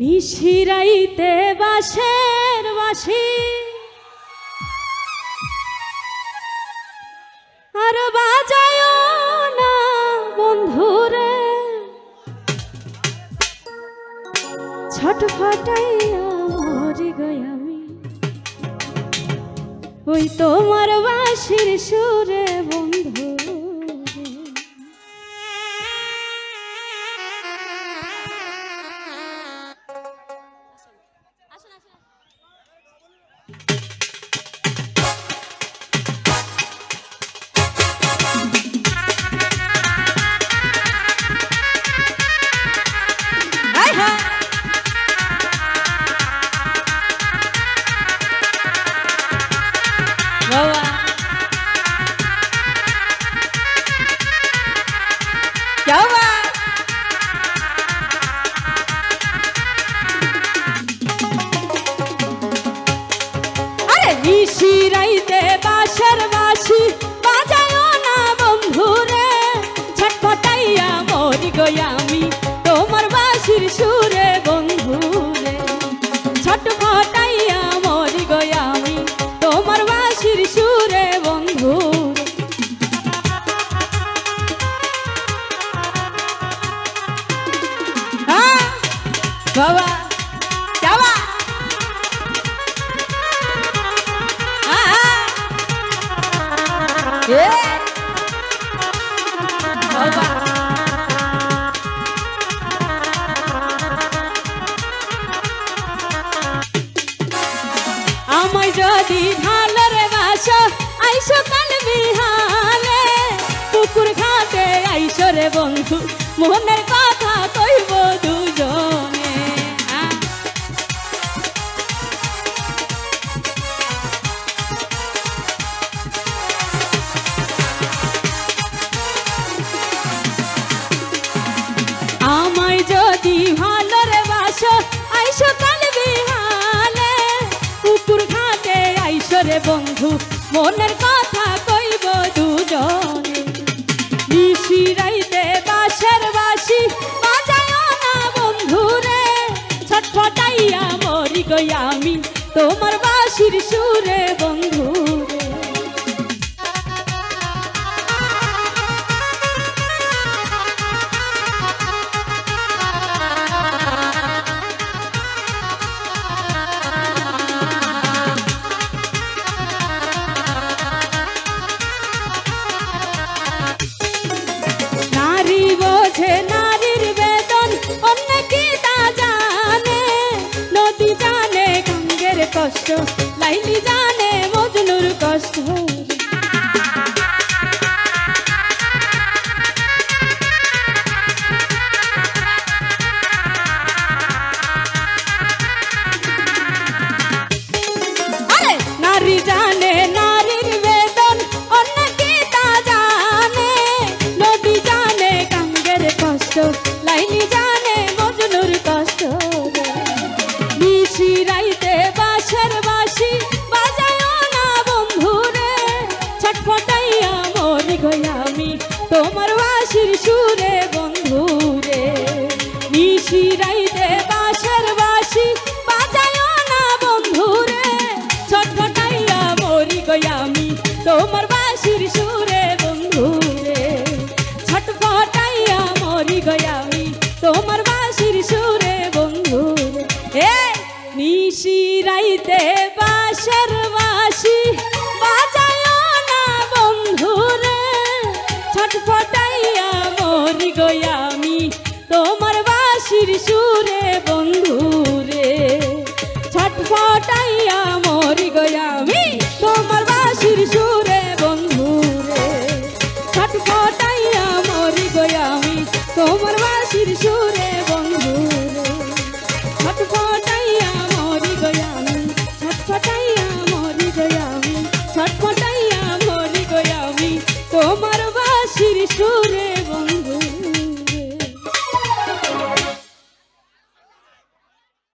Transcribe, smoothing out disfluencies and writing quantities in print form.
নিশিরাইতে বাঁশের বাঁশি আর বাজায় না বন্ধুরে, ছটফটাইয়া মরি গই আমি ওই তোমার বাঁশির সুরে বন্ধু। নিশিরাইতে বাঁশের বাঁশি বাজায় না বন্ধুরে, ছটফটাইয়া মরি গই আমি তোমার বাঁশির সুরে বন্ধুরে, ছটফটাইয়া মরি গই আমি তোমার বাঁশির সুরে বন্ধুরে। বাবা যাবা আমায় যদি ভালোরে বাসো আইসো কাল বিহালে, পুকুর ঘাটে আইসো রে বন্ধু মনের কথা কইব দুজনে। আমায় যদি ভালোরে বাসো আইসো কাল বিহালে, পুকুর ঘাটে আইসো রে বন্ধু মনের কথা কইব দুজনে। নিশিরাইতে বাঁশের বাঁশি বাজায় না বন্ধুরে, ছটফটাইয়া মরি গই আমি তোমার বাঁশির সুরে বন্ধুরে। নারীর বেদন অন্য কি তা জানে, নদী জানে গঙ্গের কষ্ট, লাইলি জানে মজনুর কষ্ট। নারী জানে নারীর বেদন অন্য কি তা জানে, নদী জানে গঙ্গের কষ্ট, লাইলি জানে মজনুর কষ্ট। নিশিরাইতে বাঁশের বাঁশি বাজায় না বন্ধুরে, ছটফটাইয়া মরি গই আমি তোমার বাঁশির সুরে বন্ধুরে। নিশিরাইতে বাঁশের বাঁশি বাজায় না বন্ধুরে, ছটফটাইয়া মরি গই আমি তোমার বাঁশির সুরে বন্ধুরে, ছটফটাইয়া মরি গই আমি তোমার বাঁশির সুরে বন্ধুরে। নিশিরাইতে বাঁশের বাঁশি বাজায় না বন্ধুরে, ছটফটাইয়া মরি গই আমি তোমার বাঁশির সুরে বন্ধুরে, ছটফটাইয়া মরি গই আমি তোমার বাঁশির সুরে বন্ধুরে, ছটফটাইয়া মরি গই আমি তোমার বাঁশির সুরে।